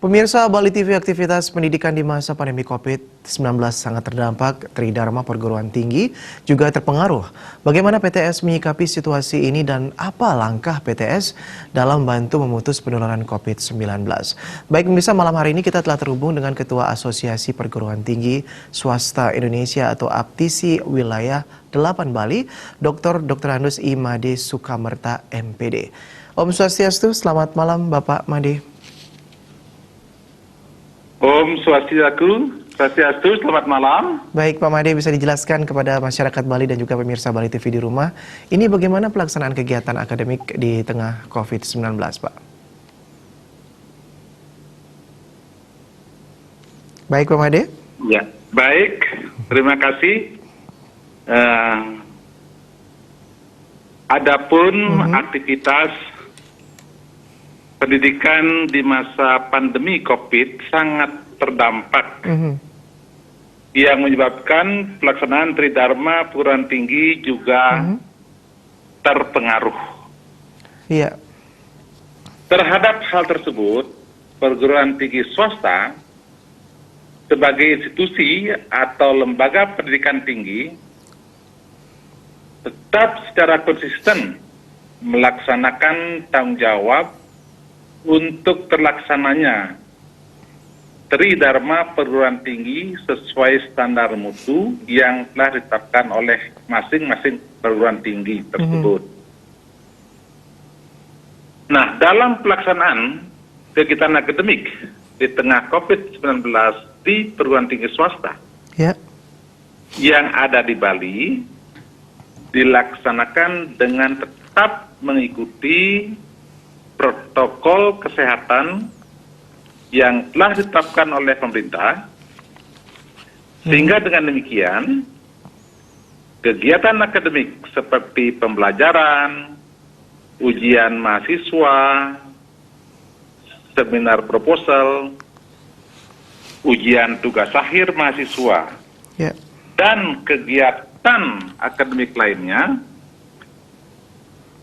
Pemirsa Bali TV, aktivitas pendidikan di masa pandemi COVID-19 sangat terdampak. Tridharma Perguruan Tinggi juga terpengaruh. Bagaimana PTS menyikapi situasi ini dan apa langkah PTS dalam membantu memutus penularan COVID-19? Baik pemirsa, malam hari ini kita telah terhubung dengan Ketua Asosiasi Perguruan Tinggi Swasta Indonesia atau APTISI Wilayah 8 Bali, Dr. Anus I. Made Sukamerta, MPD. Om Swastiastu, selamat malam Bapak Made. Om Swastiastu, selamat malam. Baik Pak Made, bisa dijelaskan kepada masyarakat Bali dan juga pemirsa Bali TV di rumah, ini bagaimana pelaksanaan kegiatan akademik di tengah COVID-19 Pak? Baik Pak Made? Ya, baik, terima kasih. Adapun aktivitas pendidikan di masa pandemi COVID sangat terdampak, yang menyebabkan pelaksanaan Tridharma Perguruan Tinggi juga terpengaruh. Iya. Terhadap hal tersebut, perguruan tinggi swasta sebagai institusi atau lembaga pendidikan tinggi tetap secara konsisten melaksanakan tanggung jawab untuk terlaksananya Tridharma Perguruan Tinggi sesuai standar mutu yang telah ditetapkan oleh masing-masing perguruan tinggi tersebut. Nah, dalam pelaksanaan kegiatan akademik di tengah COVID-19 di perguruan tinggi swasta yang ada di Bali dilaksanakan dengan tetap mengikuti protokol kesehatan yang telah ditetapkan oleh pemerintah, sehingga dengan demikian kegiatan akademik seperti pembelajaran, ujian mahasiswa, seminar proposal, ujian tugas akhir mahasiswa, dan kegiatan akademik lainnya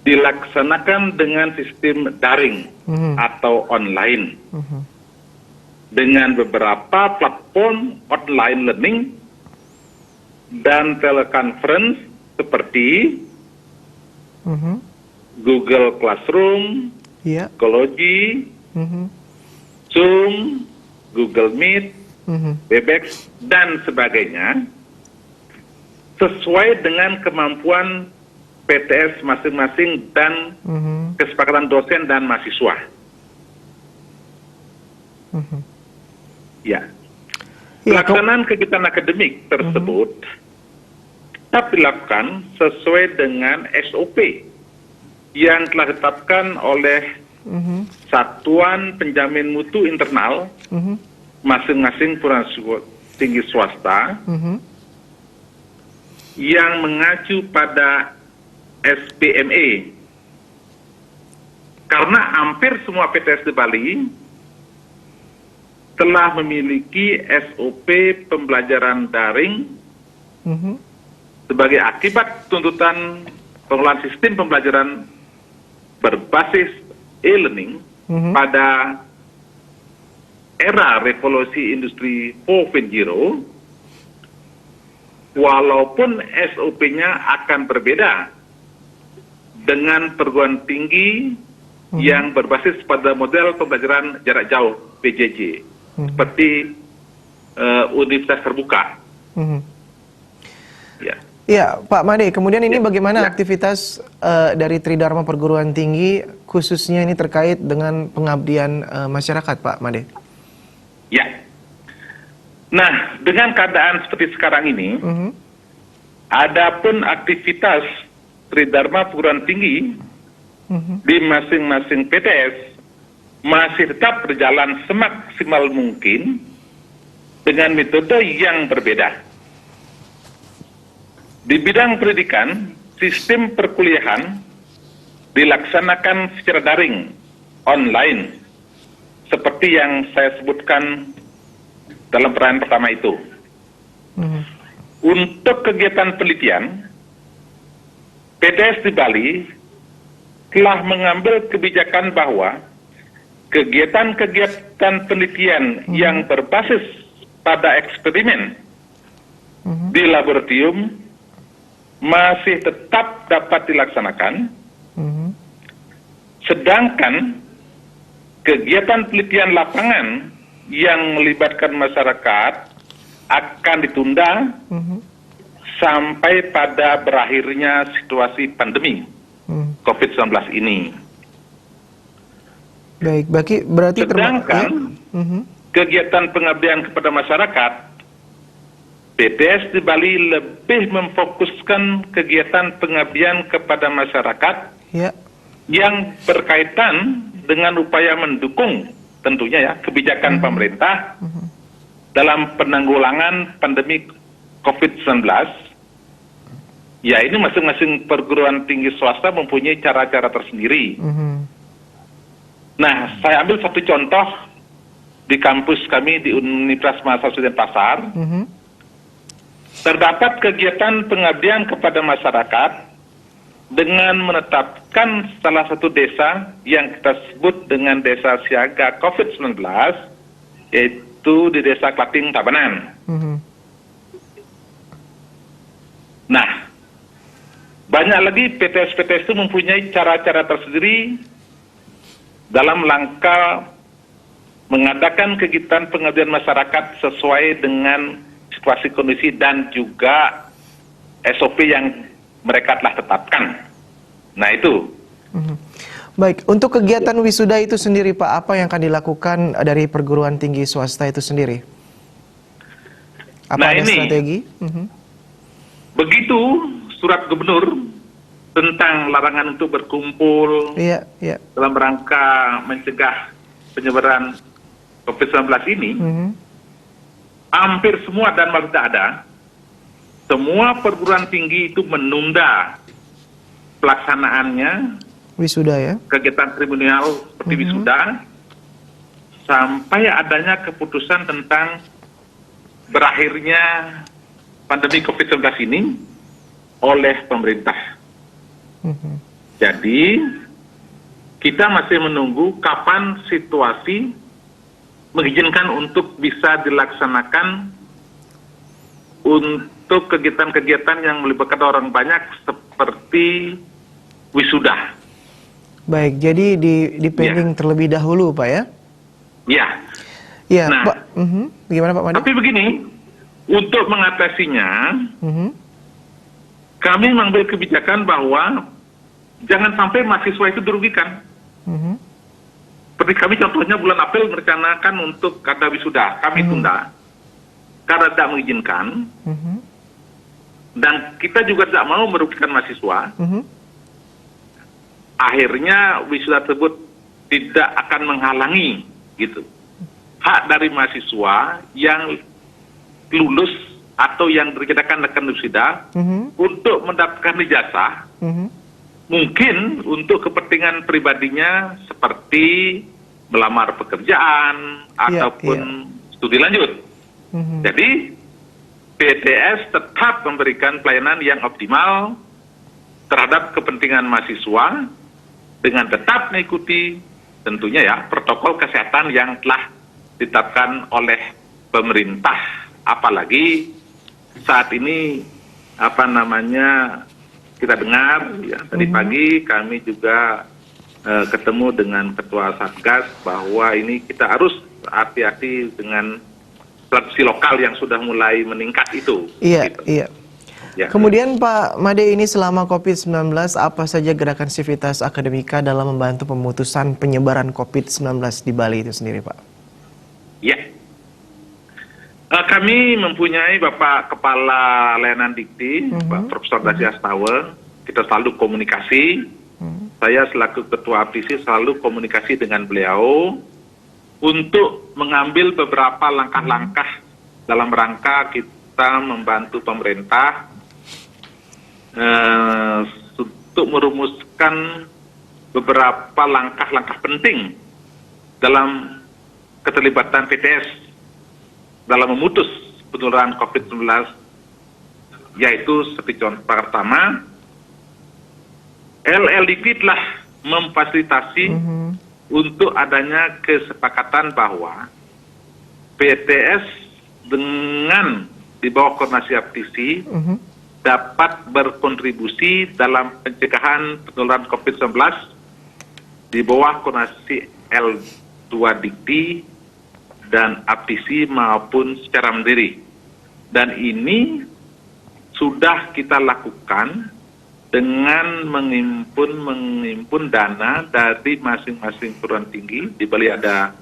dilaksanakan dengan sistem daring atau online dengan beberapa platform online learning dan teleconference seperti Google Classroom, Ecology, Zoom, Google Meet, Webex, dan sebagainya sesuai dengan kemampuan PTS masing-masing dan kesepakatan dosen dan mahasiswa. Pelaksanaan kegiatan akademik tersebut tetap dilakukan sesuai dengan SOP yang telah ditetapkan oleh Satuan Penjamin Mutu Internal masing-masing perguruan tinggi swasta yang mengacu pada SPME, karena hampir semua PTS di Bali telah memiliki SOP pembelajaran daring sebagai akibat tuntutan pengelolaan sistem pembelajaran berbasis e-learning pada era revolusi industri 4.0, walaupun SOP-nya akan berbeda dengan perguruan tinggi yang berbasis pada model pembelajaran jarak jauh PJJ seperti universitas terbuka. Ya, Pak Made, kemudian ini bagaimana aktivitas dari Tridharma Perguruan Tinggi khususnya ini terkait dengan pengabdian masyarakat, Pak Made? Ya. Nah, dengan keadaan seperti sekarang ini, adapun aktivitas Tridharma Perguruan Tinggi di masing-masing PTS masih tetap berjalan semaksimal mungkin dengan metode yang berbeda. Di bidang pendidikan, sistem perkuliahan dilaksanakan secara daring, online, seperti yang saya sebutkan dalam pertanyaan pertama itu. Untuk kegiatan penelitian, PTS di Bali telah mengambil kebijakan bahwa kegiatan-kegiatan penelitian yang berbasis pada eksperimen di laboratorium masih tetap dapat dilaksanakan, sedangkan kegiatan penelitian lapangan yang melibatkan masyarakat akan ditunda sampai pada berakhirnya situasi pandemi COVID-19 ini. Baik, berarti sedangkan kegiatan pengabdian kepada masyarakat, PTS di Bali lebih memfokuskan kegiatan pengabdian kepada masyarakat yang berkaitan dengan upaya mendukung tentunya ya kebijakan pemerintah dalam penanggulangan pandemi COVID-19. Ya, ini masing-masing perguruan tinggi swasta mempunyai cara-cara tersendiri. Nah, saya ambil satu contoh di kampus kami di Universitas Mahasiswa Denpasar. Terdapat kegiatan pengabdian kepada masyarakat dengan menetapkan salah satu desa yang kita sebut dengan desa siaga COVID-19, yaitu di Desa Klating Tabanan. Nah, banyak lagi PTS-PTS itu mempunyai cara-cara tersendiri dalam langkah mengadakan kegiatan pengabdian masyarakat sesuai dengan situasi kondisi dan juga SOP yang mereka telah tetapkan. Nah, itu. Baik, untuk kegiatan wisuda itu sendiri Pak, apa yang akan dilakukan dari perguruan tinggi swasta itu sendiri? Apa ada strategi? Begitu surat gubernur tentang larangan untuk berkumpul dalam rangka mencegah penyebaran COVID-19 ini, hampir semua dan malah tidak ada, semua perguruan tinggi itu menunda pelaksanaannya wisuda ya, kegiatan seremonial seperti wisuda sampai adanya keputusan tentang berakhirnya pandemi COVID-19 ini oleh pemerintah. Jadi kita masih menunggu kapan situasi mengizinkan untuk bisa dilaksanakan untuk kegiatan-kegiatan yang melibatkan orang banyak seperti wisuda. Baik, jadi dipending terlebih dahulu Pak ya? Iya. Iya, nah, Pak. Gimana Pak Made? Tapi begini, untuk mengatasinya, kami mengambil kebijakan bahwa jangan sampai mahasiswa itu dirugikan. Seperti kami contohnya bulan April merencanakan untuk ada wisuda, kami tunda karena tidak mengizinkan, dan kita juga tidak mau merugikan mahasiswa. Akhirnya wisuda tersebut tidak akan menghalangi gitu hak dari mahasiswa yang lulus atau yang dikerjakan akan wisuda untuk mendapatkan ijazah, mungkin untuk kepentingan pribadinya seperti melamar pekerjaan ataupun studi lanjut. Jadi PTS tetap memberikan pelayanan yang optimal terhadap kepentingan mahasiswa dengan tetap mengikuti tentunya ya protokol kesehatan yang telah ditetapkan oleh pemerintah. Apalagi saat ini kita dengar ya tadi pagi kami juga ketemu dengan ketua Satgas bahwa ini kita harus hati-hati dengan produksi lokal yang sudah mulai meningkat itu. Iya, gitu. iya. Ya. Kemudian Pak Made, ini selama COVID-19 apa saja gerakan sivitas akademika dalam membantu pemutusan penyebaran COVID-19 di Bali itu sendiri Pak? Ya. Kami mempunyai Bapak Kepala Layanan Dikti, Pak Profesor Dasi Astawa. Kita selalu komunikasi. Saya selaku Ketua APTISI selalu komunikasi dengan beliau untuk mengambil beberapa langkah-langkah dalam rangka kita membantu pemerintah untuk merumuskan beberapa langkah-langkah penting dalam keterlibatan PTS dalam memutus penularan COVID-19, yaitu seperti contoh pertama, LLDP telah memfasilitasi untuk adanya kesepakatan bahwa PTS dengan di bawah koordinasi APTISI dapat berkontribusi dalam pencegahan penularan COVID-19 di bawah koordinasi L2 Dikti dan APTISI maupun secara mandiri. Dan ini sudah kita lakukan dengan menghimpun dana dari masing-masing perguruan tinggi. Di Bali ada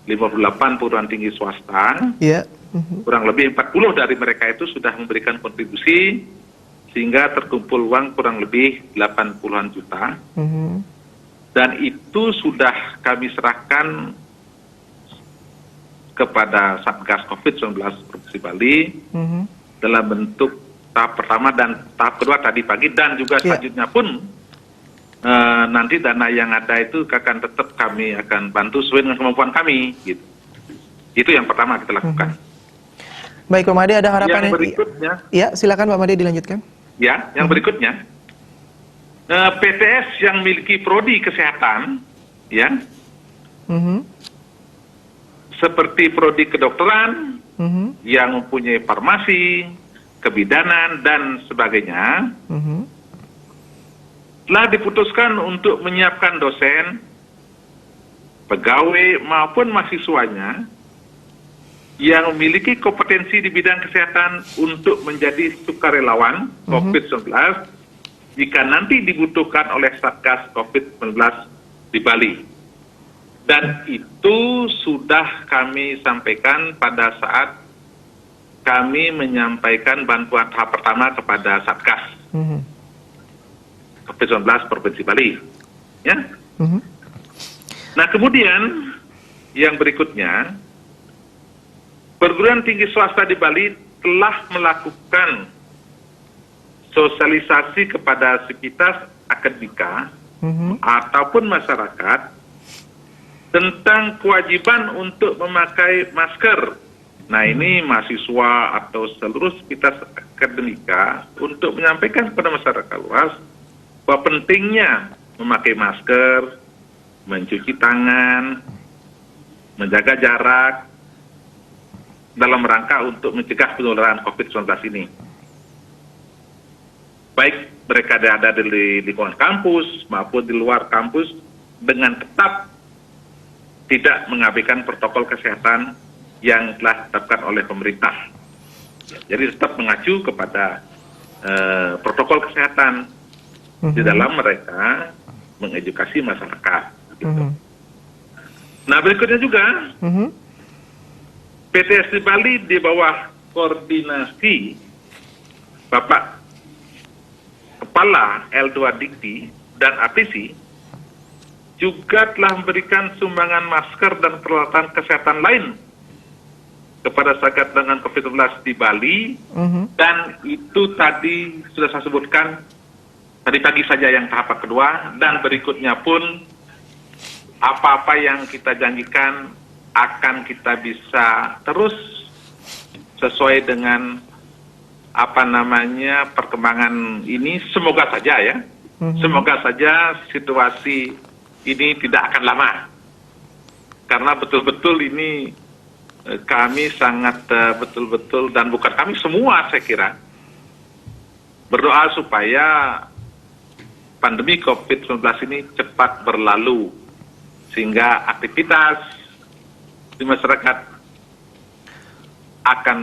58 perguruan tinggi swasta. Yeah. Kurang lebih 40 dari mereka itu sudah memberikan kontribusi sehingga terkumpul uang kurang lebih 80-an juta. Dan itu sudah kami serahkan kepada Satgas COVID-19 Provinsi Bali dalam bentuk tahap pertama dan tahap kedua tadi pagi, dan juga selanjutnya pun nanti dana yang ada itu akan tetap kami akan bantu sesuai dengan kemampuan kami. Gitu. Itu yang pertama kita lakukan. Baik Pak Made, ada harapan yang berikutnya? Ya, silakan Pak Made dilanjutkan. Ya, yang berikutnya, PTS yang memiliki prodi kesehatan, ya, seperti prodi kedokteran, yang mempunyai farmasi, kebidanan, dan sebagainya, telah diputuskan untuk menyiapkan dosen, pegawai maupun mahasiswanya yang memiliki kompetensi di bidang kesehatan untuk menjadi sukarelawan COVID-19 jika nanti dibutuhkan oleh Satgas COVID-19 di Bali. Dan itu sudah kami sampaikan pada saat kami menyampaikan bantuan tahap pertama kepada Satgas COVID-19 Provinsi Bali. Ya. Nah, kemudian yang berikutnya, perguruan tinggi swasta di Bali telah melakukan sosialisasi kepada sivitas akademika ataupun masyarakat tentang kewajiban untuk memakai masker. Nah, ini mahasiswa atau seluruh sivitas akademika untuk menyampaikan kepada masyarakat luas bahwa pentingnya memakai masker, mencuci tangan, menjaga jarak dalam rangka untuk mencegah penularan COVID-19 ini. Baik mereka ada di lingkungan kampus maupun di luar kampus, dengan tetap tidak mengabaikan protokol kesehatan yang telah ditetapkan oleh pemerintah. Jadi tetap mengacu kepada protokol kesehatan di dalam mereka mengedukasi masyarakat. Gitu. Nah, berikutnya juga PTS di Bali di bawah koordinasi Bapak Kepala L2 Dikti dan APTISI juga telah memberikan sumbangan masker dan peralatan kesehatan lain kepada Satgas dengan COVID-19 di Bali, dan itu tadi sudah saya sebutkan tadi pagi saja yang tahap kedua, dan berikutnya pun apa-apa yang kita janjikan akan kita bisa terus sesuai dengan perkembangan ini. Semoga saja ya, semoga saja situasi ini tidak akan lama, karena betul-betul ini kami sangat betul-betul, dan bukan kami semua saya kira, berdoa supaya pandemi COVID-19 ini cepat berlalu sehingga aktivitas di masyarakat akan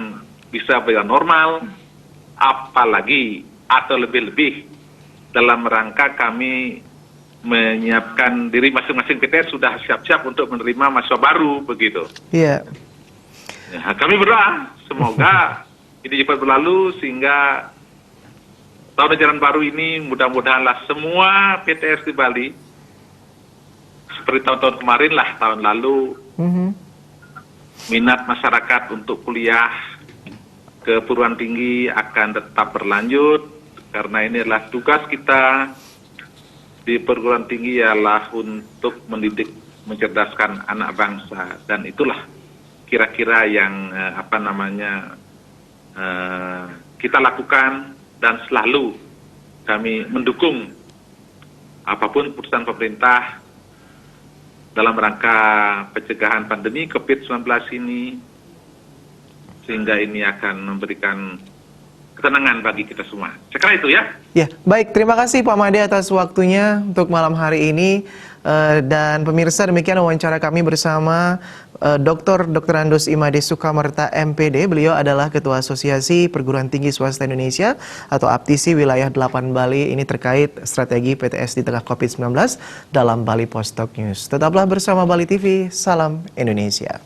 bisa berjalan normal, apalagi atau lebih-lebih dalam rangka kami menyiapkan diri masing-masing PTS sudah siap-siap untuk menerima mahasiswa baru, begitu. Iya. Ya, kami berdoa semoga ini cepat berlalu sehingga tahun ajaran baru ini mudah-mudahanlah semua PTS di Bali seperti tahun-tahun kemarin lah, tahun lalu, minat masyarakat untuk kuliah ke perguruan tinggi akan tetap berlanjut, karena ini adalah tugas kita di perguruan tinggi ialah untuk mendidik, mencerdaskan anak bangsa, dan itulah kira-kira yang kita lakukan, dan selalu kami mendukung apapun keputusan pemerintah dalam rangka pencegahan pandemi COVID-19 ini, sehingga ini akan memberikan ketenangan bagi kita semua. Saya kira itu ya. Ya, baik. Terima kasih Pak Made atas waktunya untuk malam hari ini. Dan pemirsa, demikian wawancara kami bersama Dr. Andos Imade Sukamerta MPD. Beliau adalah Ketua Asosiasi Perguruan Tinggi Swasta Indonesia atau APTISI Wilayah 8 Bali. Ini terkait strategi PTS di tengah COVID-19 dalam Bali Post Talk News. Tetaplah bersama Bali TV. Salam Indonesia.